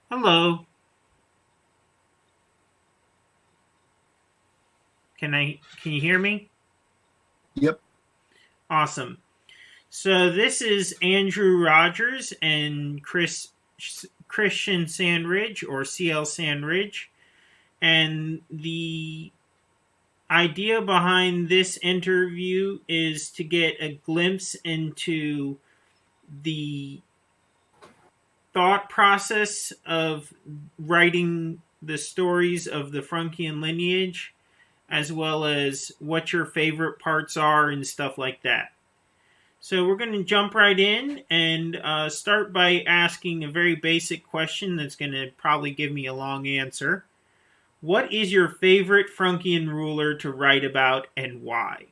Hello. Can you hear me? Yep. Awesome. So this is Andrew Rogers and Christian Sandridge or CL Sandridge, and the idea behind this interview is to get a glimpse into the thought process of writing the stories of the Frunkian lineage, as well as what your favorite parts are and stuff like that. So we're going to jump right in and start by asking a very basic question that's going to probably give me a long answer. What is your favorite Frunkian ruler to write about and why?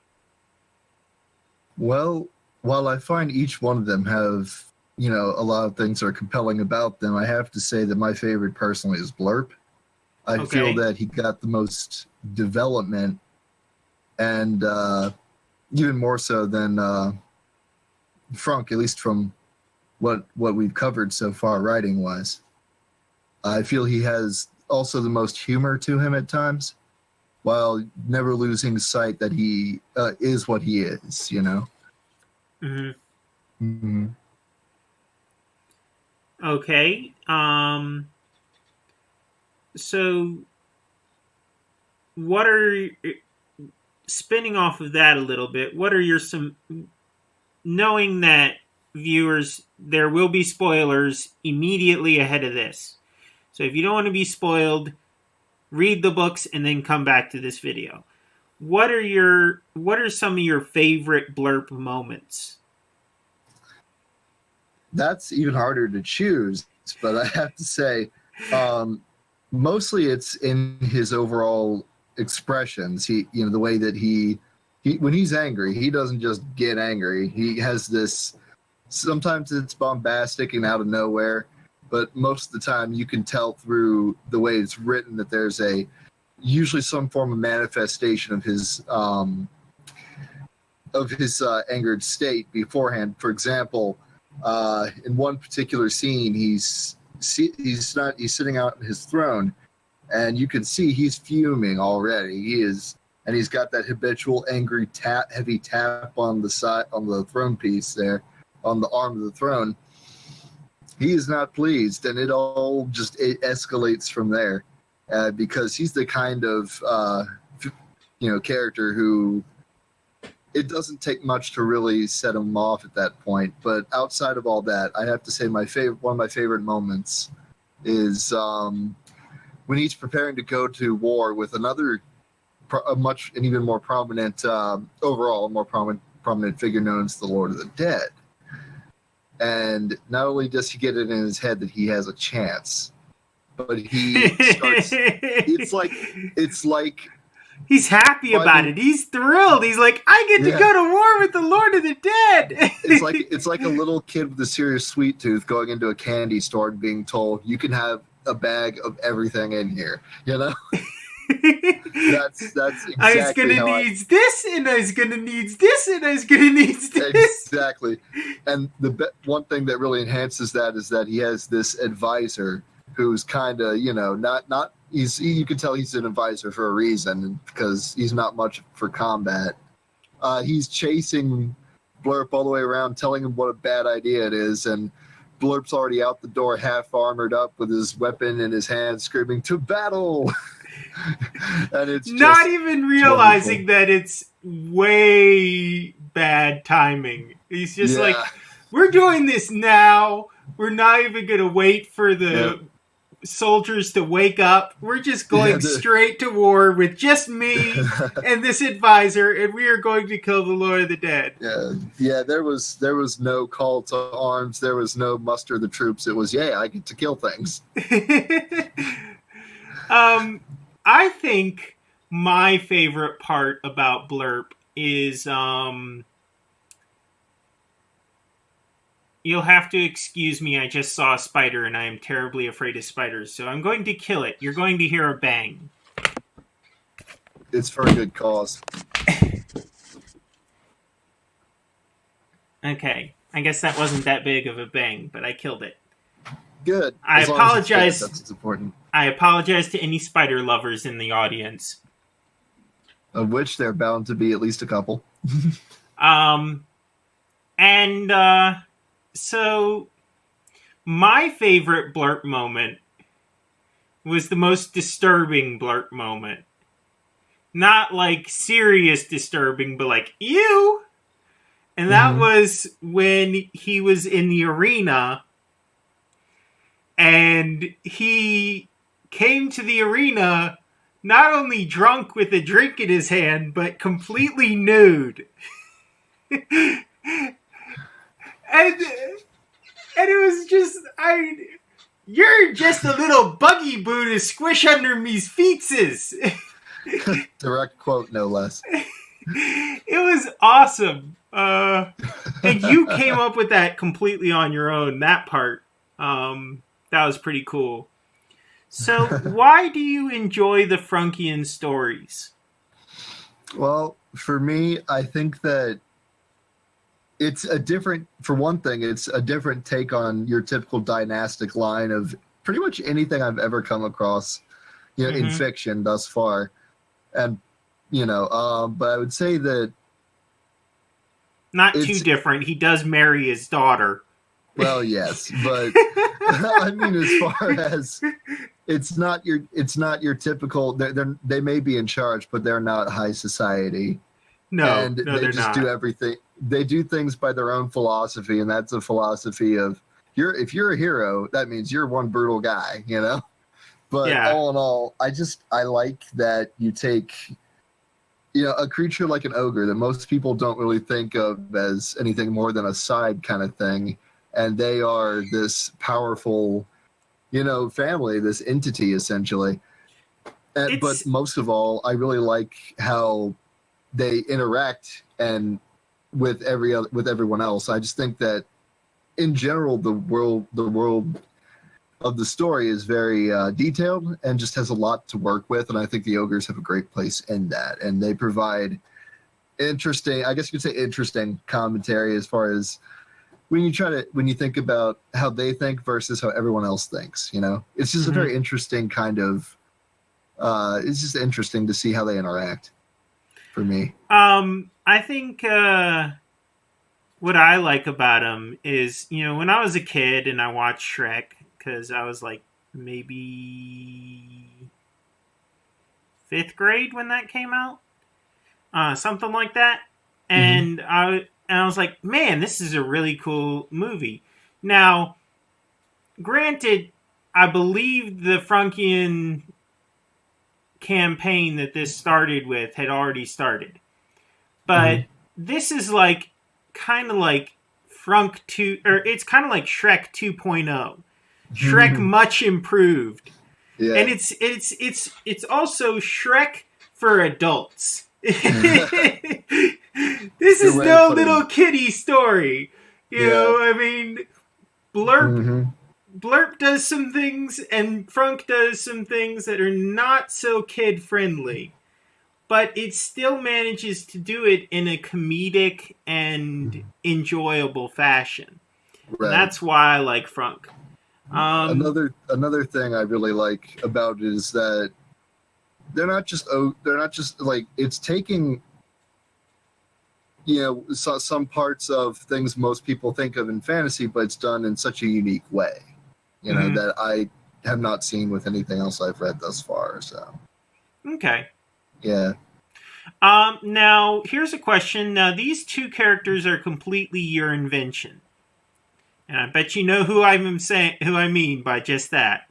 Well, while I find each one of them have, a lot of things that are compelling about them, I have to say that my favorite personally is Blurp. I feel Okay. that he got the most development and even more so than Frunk, at least from what we've covered so far writing wise. I feel he has also the most humor to him at times, while never losing sight that he is what he is. hmm Mhm. Okay. So what are spinning off of that a little bit? What are your some knowing that viewers there will be spoilers immediately ahead of this. So if you don't want to be spoiled, read the books and then come back to this video. What are some of your favorite blurb moments? That's even harder to choose, but I have to say, um, mostly it's in his overall expressions. The way that he when he's angry, he doesn't just get angry. He has this. Sometimes it's bombastic and out of nowhere, but most of the time you can tell through the way it's written that there's usually some form of manifestation of his angered state beforehand. For example, in one particular scene, he's sitting out on his throne, and you can see he's fuming already. He is, and he's got that habitual angry heavy tap on the side on the throne piece there, on the arm of the throne. He is not pleased, and it escalates from there, because he's the kind of character who it doesn't take much to really set him off at that point. But outside of all that, I have to say one of my favorite moments is when he's preparing to go to war with an even more prominent, overall, more prominent figure known as the Lord of the Dead. And not only does he get it in his head that he has a chance, but he starts. It's like He's happy about finding it. He's thrilled. He's like, I get to yeah. go to war with the Lord of the Dead. It's like a little kid with a serious sweet tooth going into a candy store and being told you can have a bag of everything in here. That's I was exactly gonna how I needs this, and I was gonna needs this, and I was gonna needs this. exactly. And one thing that really enhances that is that he has this advisor who's kind of not you can tell he's an advisor for a reason because he's not much for combat. He's chasing Blurp all the way around, telling him what a bad idea it is, and Blurp's already out the door, half armored up with his weapon in his hand, screaming "To battle!" And it's Not just even it's wonderful. realizing that it's way bad timing. He's just Yeah, like, we're doing this now. We're not even gonna wait for yeah, the soldiers to wake up. We're just yeah. going straight to war with just me and this advisor, and we are going to kill the Lord of the Dead. Yeah, yeah. There was no call to arms. There was no muster the troops. It was I get to kill things. um, I think my favorite part about Blurp is you'll have to excuse me. I just saw a spider and I am terribly afraid of spiders, so I'm going to kill it. You're going to hear a bang. It's for a good cause. Okay. I guess that wasn't that big of a bang, but I killed it. Good. I As long as it's good, apologize. that's what's important. I apologize to any spider lovers in the audience. Of which there are bound to be at least a couple. And so my favorite blurb moment was the most disturbing blurb moment. Not like serious disturbing, but like, ew! And that was when he was in the arena and he came to the arena not only drunk with a drink in his hand, but completely nude. and it was just, you're just a little buggy boo to squish under me's feetses. Direct quote, no less. It was awesome. And you came up with that completely on your own, that part. That was pretty cool. So, why do you enjoy the Frunkian stories? Well, for me, I think that it's a different, for one thing, it's a different take on your typical dynastic line of pretty much anything I've ever come across, in fiction thus far. And, but I would say that not too different. He does marry his daughter. Well, yes, but I mean, as far as it's not your typical. They may be in charge, but they're not high society. No, and no, they they're just not. do everything. They do things by their own philosophy, and that's a philosophy of if you're a hero, that means you're one brutal guy, But all in all, I like that you take, a creature like an ogre that most people don't really think of as anything more than a side kind of thing, and they are this powerful, family, this entity essentially. But most of all, I really like how they interact and with everyone else. I just think that in general, the world of the story is very detailed and just has a lot to work with, and I think the ogres have a great place in that, and they provide interesting commentary as far as when you think about how they think versus how everyone else thinks. It's just a very interesting kind of it's just interesting to see how they interact for me. I think what I like about them is, when I was a kid and I watched Shrek, because I was like maybe 5th grade when that came out, something like that. And I was like, man, this is a really cool movie. Now, granted, I believe the Frunkian campaign that this started with had already started. But this is like kind of like Frunk 2, or it's kind of like Shrek 2.0. Shrek much improved. Yeah. And it's also Shrek for adults. This is no little kiddie story. You know, I mean, Blurp does some things and Frunk does some things that are not so kid friendly. But it still manages to do it in a comedic and enjoyable fashion. Right. And that's why I like Frunk. Another thing I really like about it is that they're not just like, it's taking some parts of things most people think of in fantasy, but it's done in such a unique way, that I have not seen with anything else I've read thus far. So okay. Yeah. Now, here's a question. Now, these two characters are completely your invention. And I bet you know who I mean by just that.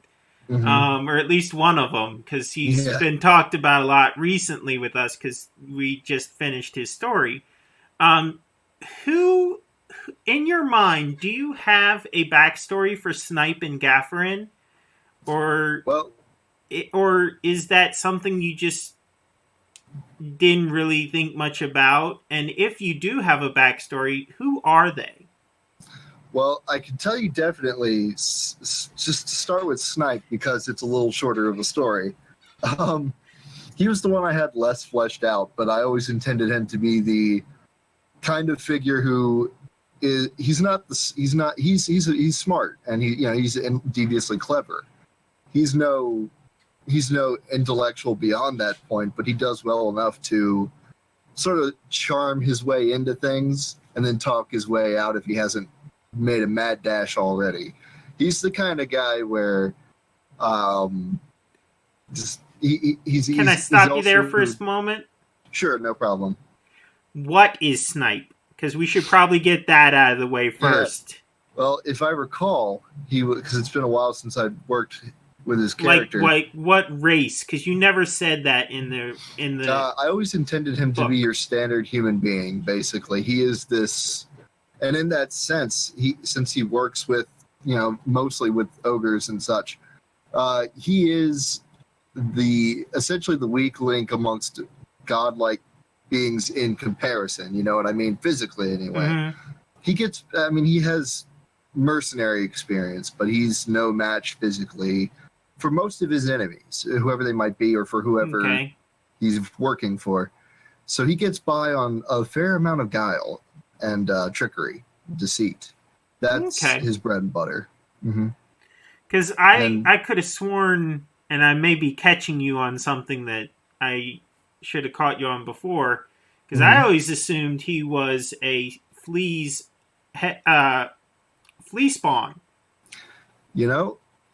Or at least one of them, because he's been talked about a lot recently with us, because we just finished his story. Who, in your mind, do you have a backstory for Snipe and Gafferin? Or is that something you just didn't really think much about? And if you do have a backstory, who are they? Well, I can tell you definitely, just to start with Snipe, because it's a little shorter of a story. He was the one I had less fleshed out, but I always intended him to be the kind of figure who he's smart, and he's deviously clever. He's no intellectual beyond that point, but he does well enough to sort of charm his way into things and then talk his way out if he hasn't made a mad dash already. He's the kind of guy where Can I stop you there for a moment? Sure, no problem. What is snipe? Because we should probably get that out of the way first. Yeah. Well, if I recall, because it's been a while since I've worked with his character. Like what race? Because you never said that in the. I always intended him to be your standard human being. Basically, he is this, and in that sense, since he works with mostly with ogres and such, he is essentially the weak link amongst godlike beings in comparison. You know what I mean? Physically, anyway. Mm-hmm. He has mercenary experience, but he's no match physically for most of his enemies, whoever they might be, or for whoever he's working for. So he gets by on a fair amount of guile and trickery, deceit. That's his bread and butter. Because I could have sworn, and I may be catching you on something that I should have caught you on before, because I always assumed he was a flea spawn.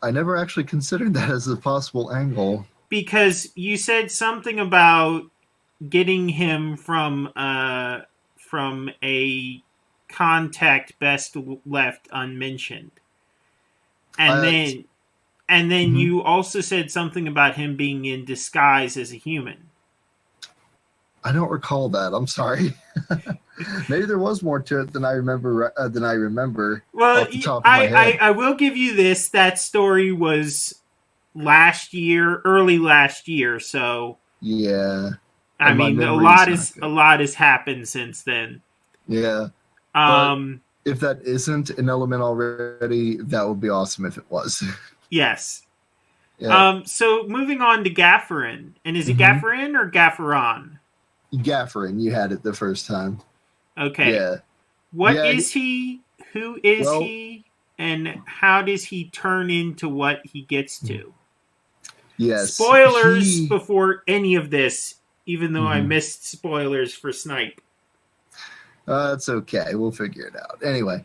I never actually considered that as a possible angle. Because you said something about getting him from a contact best left unmentioned. And then you also said something about him being in disguise as a human. I don't recall that. I'm sorry. Maybe there was more to it than I remember. Well, off the top of my head. I will give you this. That story was early last year. So yeah. I mean, a lot has happened since then. Yeah. If that isn't an element already, that would be awesome if it was. Yes. Yeah. So moving on to Gafferin. And is it Gafferin or Gafferon? Gafferin, you had it the first time. Okay. Yeah. What is he? Who is he? And how does he turn into what he gets to? Yes. Spoilers before any of this, even though I missed spoilers for Snipe. It's okay. We'll figure it out. Anyway,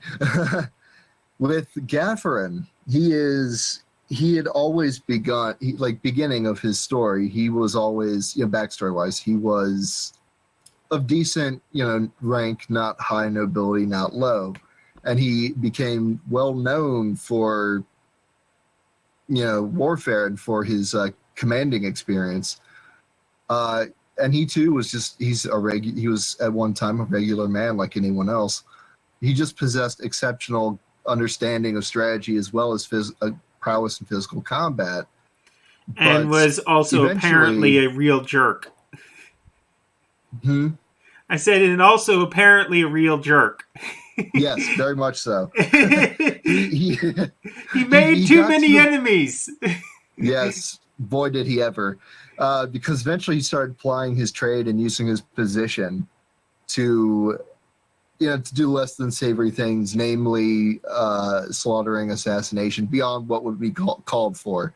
with Gafferin, he had always beginning of his story, he was always, backstory wise, he was of decent, rank, not high nobility, not low. And he became well known for, warfare and for his commanding experience. And he too was he was at one time a regular man like anyone else. He just possessed exceptional understanding of strategy as well as prowess in physical combat. And was also apparently a real jerk. I said, and also apparently a real jerk. Yes, very much so. He made too many enemies. Yes, boy did he ever. Because eventually he started plying his trade and using his position to do less than savory things, namely slaughtering, assassination, beyond what would be called for.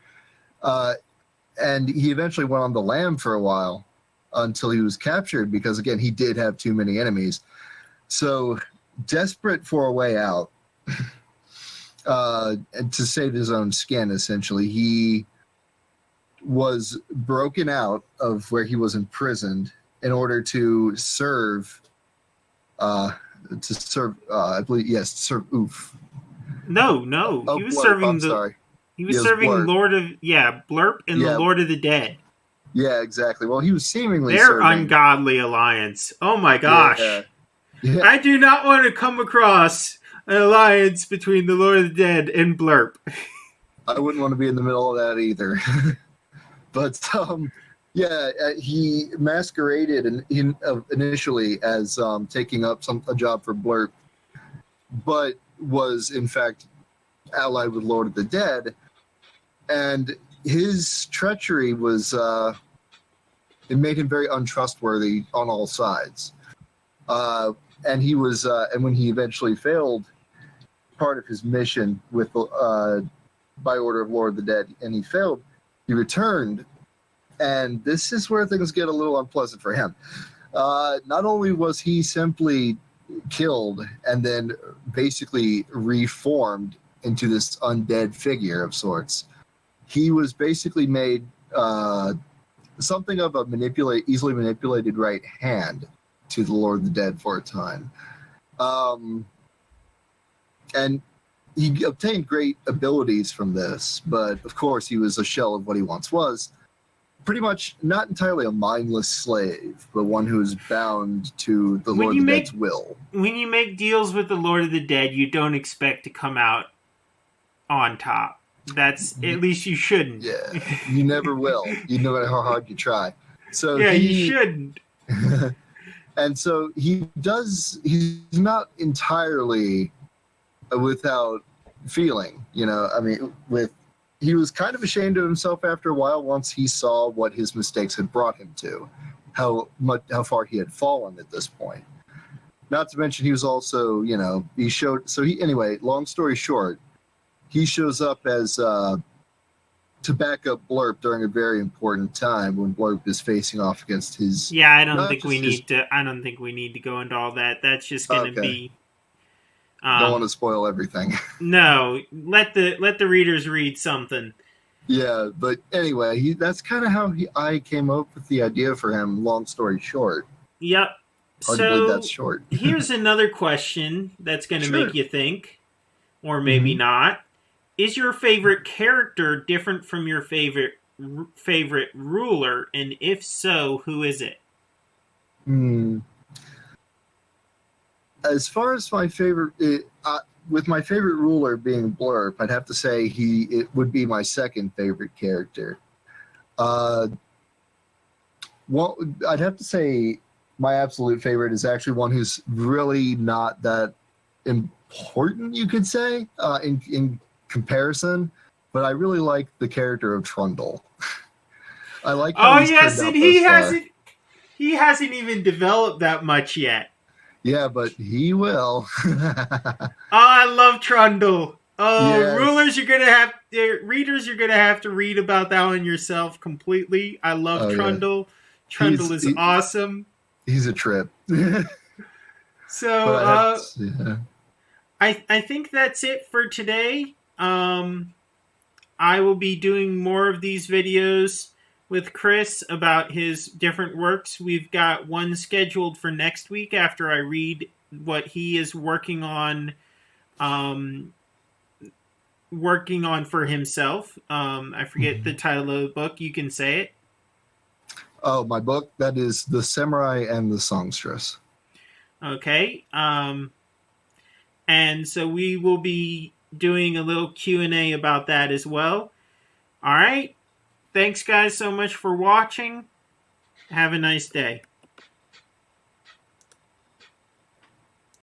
And he eventually went on the lam for a while until he was captured because, again, he did have too many enemies. So, desperate for a way out, and to save his own skin, essentially, he was broken out of where he was imprisoned in order to serve I believe, serve Oof. No. Oh, he was Blurp, serving sorry. He was serving Blurp. Blurp and the Lord of the Dead. Yeah, exactly. Well, he was seemingly their serving. Ungodly alliance. Oh my gosh. Yeah. I do not want to come across an alliance between the Lord of the Dead and Blurp. I wouldn't want to be in the middle of that either. But he masqueraded initially as taking up a job for Blurp, but was in fact allied with Lord of the Dead, and his treachery was it made him very untrustworthy on all sides. and he was, and when he eventually failed part of his mission with, by order of Lord of the Dead, and he failed, he returned, and this is where things get a little unpleasant for him. Not only was he simply killed and then basically reformed into this undead figure of sorts, he was basically made something of a easily manipulated right hand to the Lord of the Dead for a time. And he obtained great abilities from this, but of course he was a shell of what he once was. Pretty much not entirely a mindless slave, but one who is bound to the Lord of the Dead's will. When you make deals with the Lord of the Dead, you don't expect to come out on top. That's, at least you shouldn't. Yeah, you never will. You no matter how hard you try. So yeah, you shouldn't. And so he's not entirely without feeling, I mean, he was kind of ashamed of himself after a while once he saw what his mistakes had brought him to, how far he had fallen at this point. Not to mention he was also, anyway, long story short, he shows up as to back up Blurp during a very important time when Blurp is facing off against his. Yeah, I don't think we need to go into all that. That's just going to be. Don't want to spoil everything. No, let the readers read something. Yeah, but anyway, that's kind of how I came up with the idea for him. Long story short. Yep. Hard to believe that's short. Here's another question that's going to Sure. make you think, or maybe not. Is your favorite character different from your favorite ruler? And if so, who is it? As far as my favorite, with my favorite ruler being Blurp, I'd have to say it would be my second favorite character. I'd have to say my absolute favorite is actually one who's really not that important, you could say, in comparison, but I really like the character of Trundle. I like how he's turned out and he hasn't even developed that much yet. Yeah, but he will. I love Trundle. Oh, yes. Readers, you're gonna have to read about that one yourself completely. I love Trundle. Yeah. Trundle is awesome. He's a trip. So, I think that's it for today. I will be doing more of these videos with Chris about his different works. We've got one scheduled for next week after I read what he is working on for himself. I forget the title of the book. You can say it. Oh, my book? That is The Samurai and the Songstress. Okay. And so we will be doing a little Q&A about that as well. All right. Thanks, guys, so much for watching. Have a nice day.